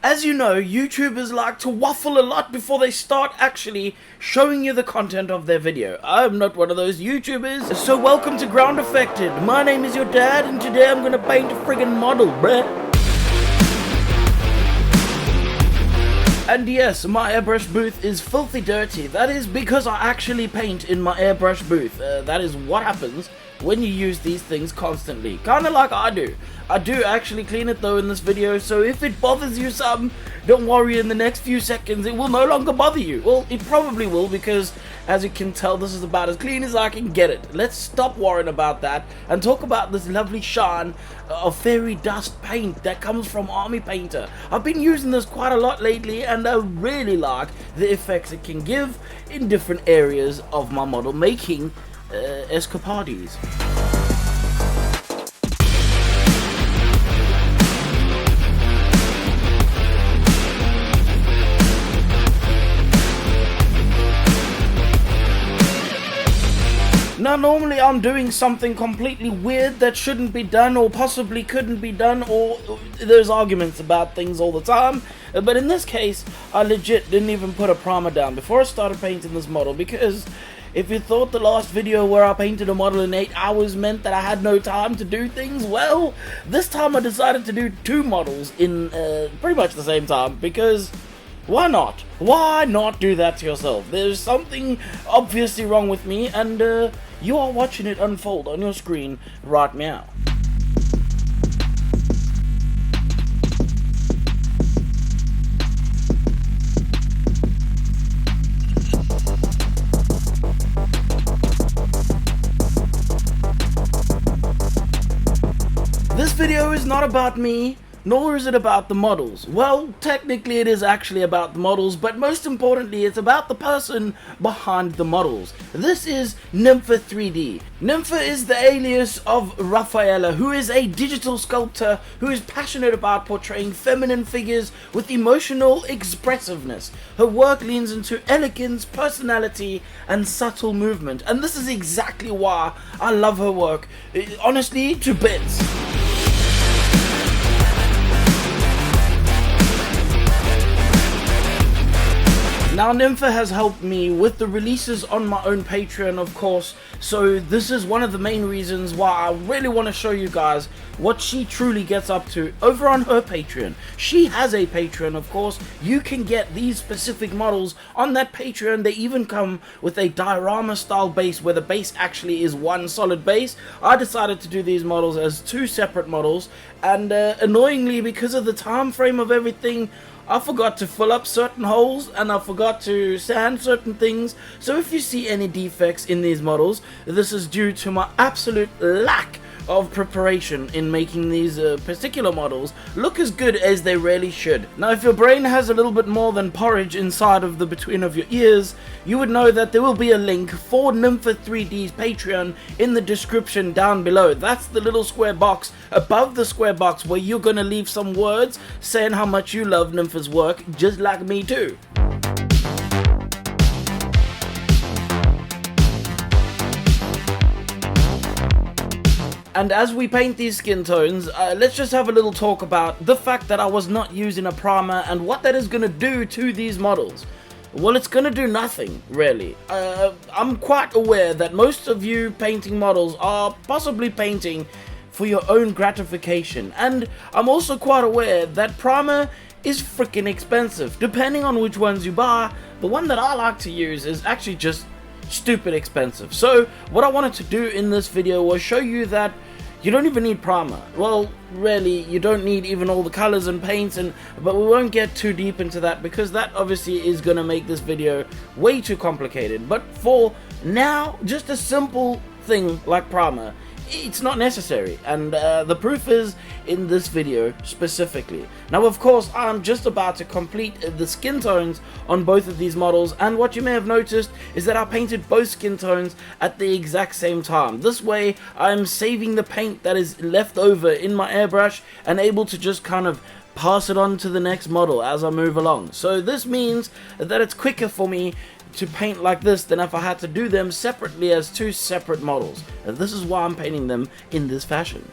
As you know, YouTubers like to waffle a lot before they start actually showing you the content of their video. I'm not one of those YouTubers, so welcome to Groundeffected. My name is your dad, and today I'm gonna paint a friggin' model, bruh. And yes, my airbrush booth is filthy dirty. That is because I actually paint in my airbrush booth. That is what happens when you use these things constantly. Kinda like I do. I do actually clean it though in this video, so if it bothers you some, don't worry, in the next few seconds it will no longer bother you. Well, it probably will, because as you can tell, this is about as clean as I can get it. Let's stop worrying about that and talk about this lovely shine of fairy dust paint that comes from Army Painter. I've been using this quite a lot lately, and I really like the effects it can give in different areas of my model making escapades. Now, normally I'm doing something completely weird that shouldn't be done or possibly couldn't be done, or there's arguments about things all the time, but in this case I legit didn't even put a primer down before I started painting this model, because if you thought the last video where I painted a model in 8 hours meant that I had no time to do things, well, this time I decided to do 2 models in pretty much the same time, because why not? Why not do that to yourself? There's something obviously wrong with me, and you are watching it unfold on your screen right now. This video is not about me, nor is it about the models. Well, technically it is actually about the models, but most importantly it's about the person behind the models. This is Nympha 3D. Nympha is the alias of Rafaela, who is a digital sculptor who is passionate about portraying feminine figures with emotional expressiveness. Her work leans into elegance, personality, and subtle movement, and this is exactly why I love her work, honestly, to bits. Now, Nympha has helped me with the releases on my own Patreon, of course, so this is one of the main reasons why I really want to show you guys what she truly gets up to over on her Patreon. She has a Patreon, of course. You can get these specific models on that Patreon. They even come with a diorama style base where the base actually is one solid base. I decided to do these models as 2 separate models, and annoyingly, because of the time frame of everything, I forgot to fill up certain holes and I forgot to sand certain things, so if you see any defects in these models, this is due to my absolute lack of preparation in making these particular models look as good as they really should. Now, if your brain has a little bit more than porridge inside of the between of your ears, you would know that there will be a link for Nympha 3D's Patreon in the description down below. That's the little square box above the square box where you're gonna leave some words saying how much you love Nympha's work, just like me too. And as we paint these skin tones, let's just have a little talk about the fact that I was not using a primer and what that is going to do to these models. Well, it's going to do nothing, really. I'm quite aware that most of you painting models are possibly painting for your own gratification, and I'm also quite aware that primer is freaking expensive. Depending on which ones you buy, the one that I like to use is actually just stupid expensive. So what I wanted to do in this video was show you that you don't even need primer. Well, really, you don't need even all the colors and paints, but we won't get too deep into that because that obviously is gonna make this video way too complicated. But for now, just a simple thing like primer, it's not necessary, and the proof is in this video specifically. Now, of course, I'm just about to complete the skin tones on both of these models, and what you may have noticed is that I painted both skin tones at the exact same time. This way I'm saving the paint that is left over in my airbrush and able to just kind of pass it on to the next model as I move along. So this means that it's quicker for me to paint like this than if I had to do them separately as 2 separate models. And this is why I'm painting them in this fashion.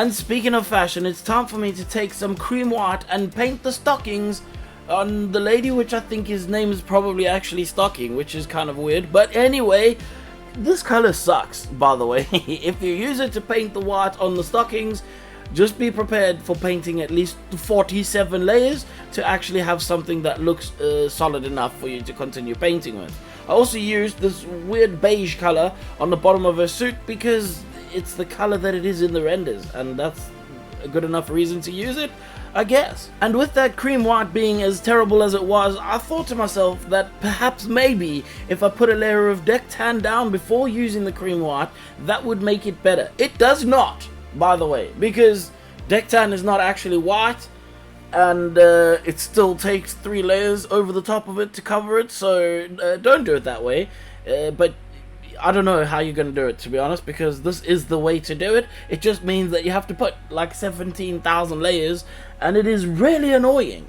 And speaking of fashion, it's time for me to take some cream white and paint the stockings on the lady, which I think his name is probably actually Stocking, which is kind of weird. But anyway, this color sucks, by the way. If you use it to paint the white on the stockings, just be prepared for painting at least 47 layers to actually have something that looks solid enough for you to continue painting with. I also used this weird beige color on the bottom of her suit because it's the color that it is in the renders, and that's a good enough reason to use it, I guess. And with that cream white being as terrible as it was, I thought to myself that perhaps maybe if I put a layer of deck tan down before using the cream white, that would make it better. It does not, by the way, because deck tan is not actually white, and it still takes 3 layers over the top of it to cover it, so don't do it that way. But I don't know how you're going to do it, to be honest, because this is the way to do it. It just means that you have to put like 17,000 layers, and it is really annoying.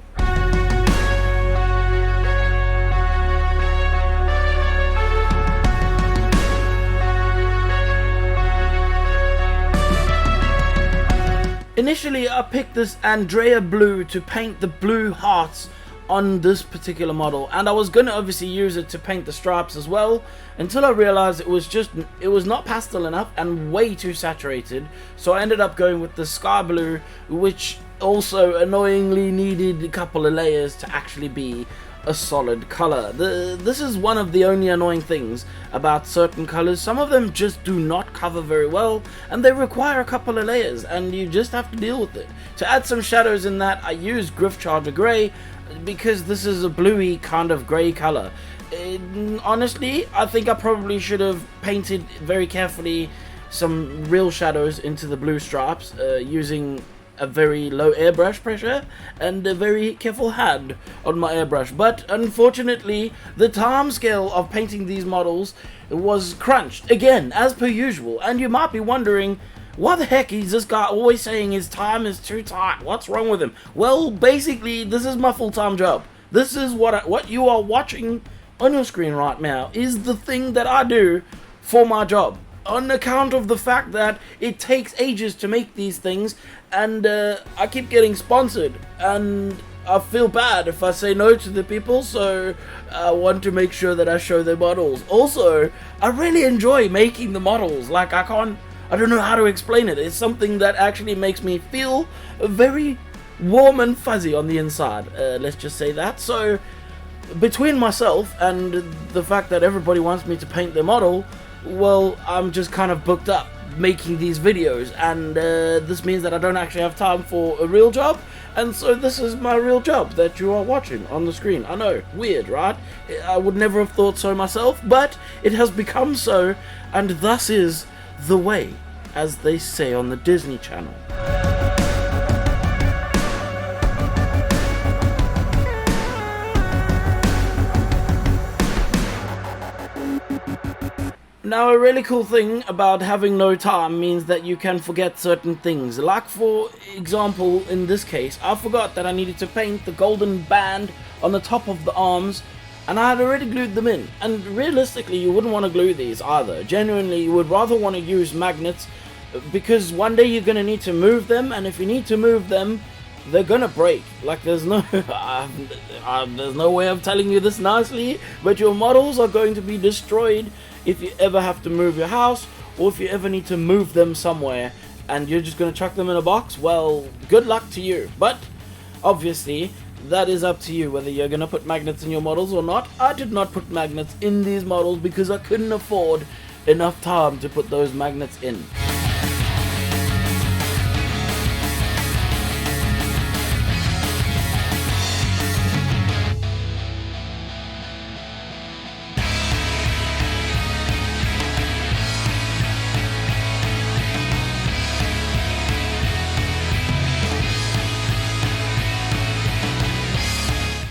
Initially, I picked this Andrea blue to paint the blue hearts on this particular model, and I was going to obviously use it to paint the stripes as well, until I realized it was not pastel enough and way too saturated, so I ended up going with the sky blue, which also annoyingly needed a couple of layers to actually be a solid color. This is one of the only annoying things about certain colors. Some of them just do not cover very well, and they require a couple of layers, and you just have to deal with it. To add some shadows in that, I used Griff Charger Grey, because this is a bluey kind of grey color. Honestly, I think I probably should have painted very carefully some real shadows into the blue stripes using a very low airbrush pressure and a very careful hand on my airbrush. But unfortunately, the time scale of painting these models was crunched again, as per usual. And you might be wondering, why the heck is this guy always saying his time is too tight? What's wrong with him? Well, basically, this is my full-time job. This is what you are watching on your screen right now is the thing that I do for my job, on account of the fact that it takes ages to make these things, and I keep getting sponsored, and I feel bad if I say no to the people, so I want to make sure that I show their models. Also, I really enjoy making the models. Like, I don't know how to explain it. It's something that actually makes me feel very warm and fuzzy on the inside, let's just say that. So between myself and the fact that everybody wants me to paint their model, well, I'm just kind of booked up making these videos, and this means that I don't actually have time for a real job, and so this is my real job that you are watching on the screen. I know, weird, right? I would never have thought so myself, but it has become so, and thus is the way, as they say on the Disney Channel. Now, a really cool thing about having no time means that you can forget certain things. Like, for example, in this case, I forgot that I needed to paint the golden band on the top of the arms, and I had already glued them in. And realistically, you wouldn't want to glue these either. Genuinely, you would rather want to use magnets, because one day you're going to need to move them, and if you need to move them, they're gonna break. Like, there's no there's no way of telling you this nicely, but your models are going to be destroyed if you ever have to move your house, or if you ever need to move them somewhere and you're just gonna chuck them in a box. Well, good luck to you. But obviously that is up to you whether you're gonna put magnets in your models or not. I did not put magnets in these models because I couldn't afford enough time to put those magnets in.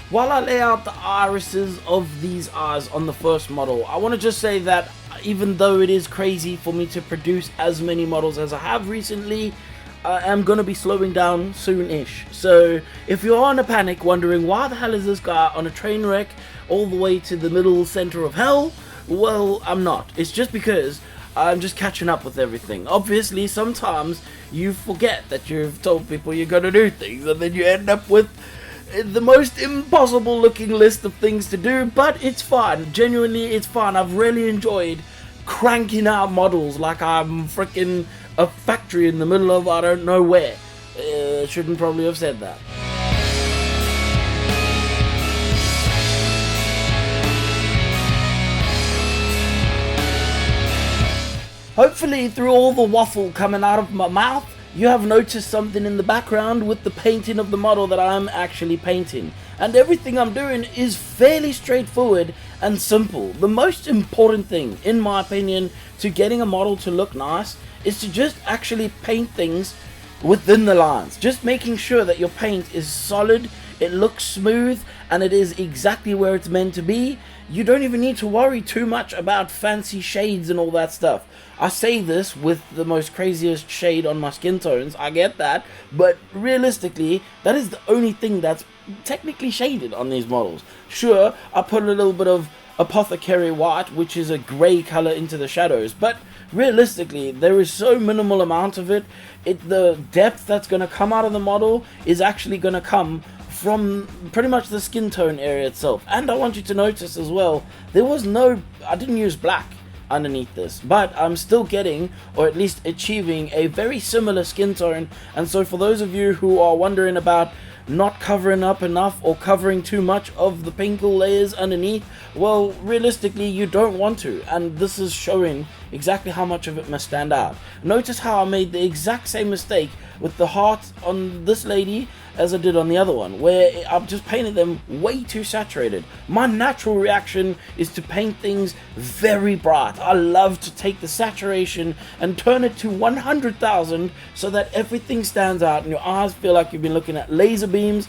While I lay out the irises of these eyes on the first model, I want to just say that even though it is crazy for me to produce as many models as I have recently, I am going to be slowing down soon-ish. So if you're in a panic wondering why the hell is this guy on a train wreck all the way to the middle center of hell, well, I'm not. It's just because I'm just catching up with everything. Obviously, sometimes you forget that you've told people you're gonna do things, and then you end up with the most impossible looking list of things to do, but it's fun. Genuinely, it's fun. I've really enjoyed cranking out models like I'm freaking a factory in the middle of I don't know where. Shouldn't probably have said that. Hopefully, through all the waffle coming out of my mouth, you have noticed something in the background with the painting of the model that I'm actually painting. And everything I'm doing is fairly straightforward and simple. The most important thing, in my opinion, to getting a model to look nice is to just actually paint things within the lines. Just making sure that your paint is solid, it looks smooth, and it is exactly where it's meant to be. You don't even need to worry too much about fancy shades and all that stuff. I say this with the most craziest shade on my skin tones, I get that, but realistically, that is the only thing that's technically shaded on these models. Sure, I put a little bit of apothecary white, which is a grey colour, into the shadows, but realistically, there is so minimal amount of it. The depth that's going to come out of the model is actually going to come from pretty much the skin tone area itself. And I want you to notice as well, I didn't use black underneath this, but I'm still getting, or at least achieving, a very similar skin tone. And so for those of you who are wondering about not covering up enough or covering too much of the pinkle layers underneath, well, realistically you don't want to, and this is showing exactly how much of it must stand out. Notice how I made the exact same mistake with the heart on this lady as I did on the other one, where I've just painted them way too saturated. My natural reaction is to paint things very bright. I love to take the saturation and turn it to 100,000 so that everything stands out and your eyes feel like you've been looking at laser beams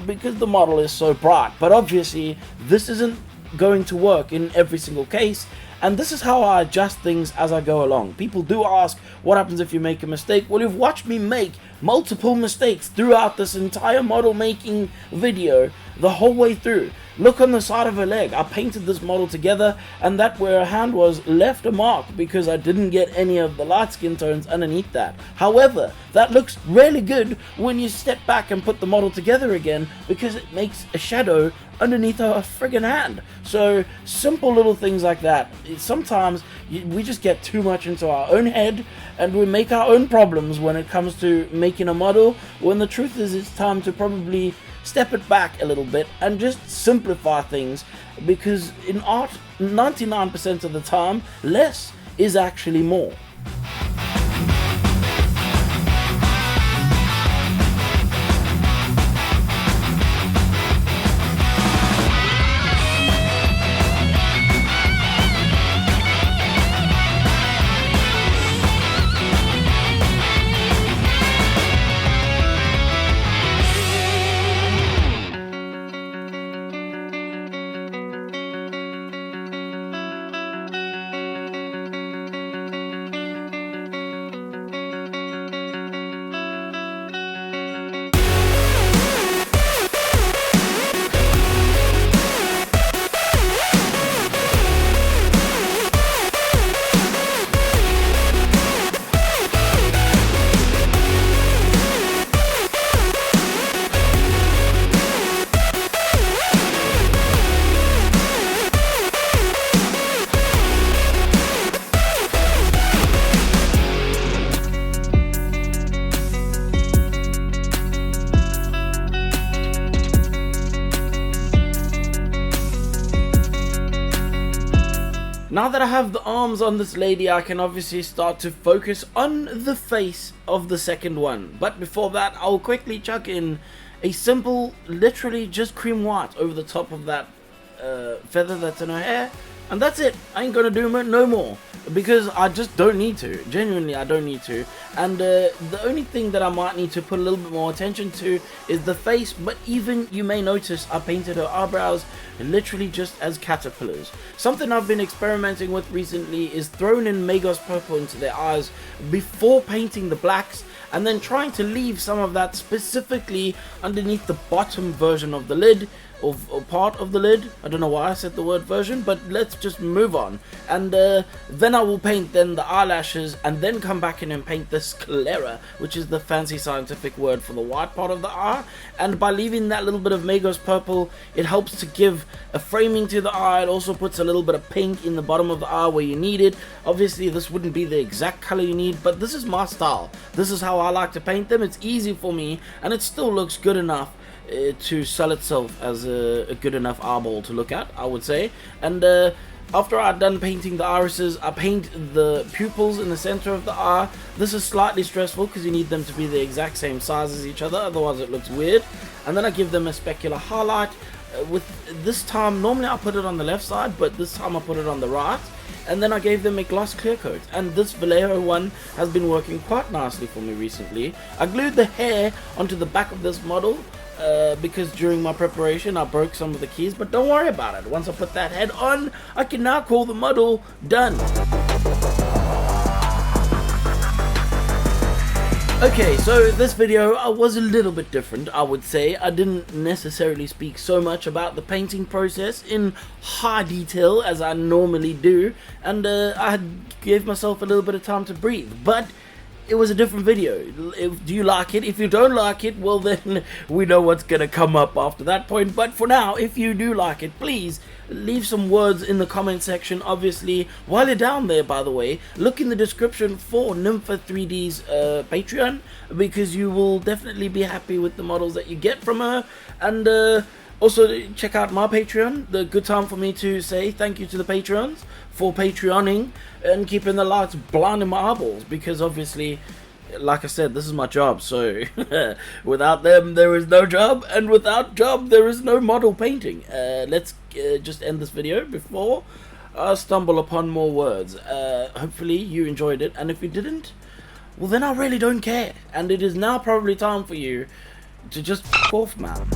because the model is so bright. But obviously this isn't going to work in every single case, and this is how I adjust things as I go along. People do ask, what happens if you make a mistake? Well, you've watched me make multiple mistakes throughout this entire model making video, the whole way through. Look on the side of her leg. I painted this model together, and that where her hand was left a mark because I didn't get any of the light skin tones underneath that. However, that looks really good when you step back and put the model together again, because it makes a shadow underneath her friggin' hand. So simple little things like that. Sometimes we just get too much into our own head and we make our own problems when it comes to making a model, when the truth is it's time to probably step it back a little bit and just simplify things, because in art 99% of the time less is actually more. Now that I have the arms on this lady, I can obviously start to focus on the face of the second one. But before that, I'll quickly chuck in a simple, literally just cream white over the top of that feather that's in her hair. And that's it. I ain't gonna do no more, because I just don't need to. Genuinely, I don't need to. And the only thing that I might need to put a little bit more attention to is the face. But even, you may notice, I painted her eyebrows literally just as caterpillars. Something I've been experimenting with recently is throwing in Magos purple into their eyes before painting the blacks, and then trying to leave some of that specifically underneath the bottom version of the lid, or part of the lid. I don't know why I said the word version, but let's just move on. And then I will paint then the eyelashes, and then come back in and paint the sclera, which is the fancy scientific word for the white part of the eye. And by leaving that little bit of Magos purple, it helps to give a framing to the eye. It also puts a little bit of pink in the bottom of the eye where you need it. Obviously this wouldn't be the exact color you need, but this is my style. This is how I like to paint them. It's easy for me, and it still looks good enough to sell itself as a good enough eyeball to look at, I would say. And after I've done painting the irises, I paint the pupils in the center of the eye. This is slightly stressful because you need them to be the exact same size as each other, otherwise it looks weird. And then I give them a specular highlight. With this time, normally I put it on the left side, but this time I put it on the right. And then I gave them a gloss clear coat, and this Vallejo one has been working quite nicely for me recently. I glued the hair onto the back of this model because during my preparation I broke some of the keys, but don't worry about it. Once I put that head on, I can now call the model done. Okay, so this video was a little bit different, I would say. I didn't necessarily speak so much about the painting process in high detail as I normally do, and I gave myself a little bit of time to breathe, but it was a different video. Do you like it? If you don't like it, well then we know what's gonna come up after that point. But for now, if you do like it, please leave some words in the comment section. Obviously, while you're down there, by the way, look in the description for Nympha 3D's Patreon, because you will definitely be happy with the models that you get from her. And also check out my Patreon. The good time for me to say thank you to the Patreons for Patreoning and keeping the lights blind in my eyeballs, because obviously, like I said, this is my job, so without them there is no job, and without job there is no model painting. Let's just end this video before I stumble upon more words. Hopefully you enjoyed it, and if you didn't, well then I really don't care, and it is now probably time for you to just f off, man.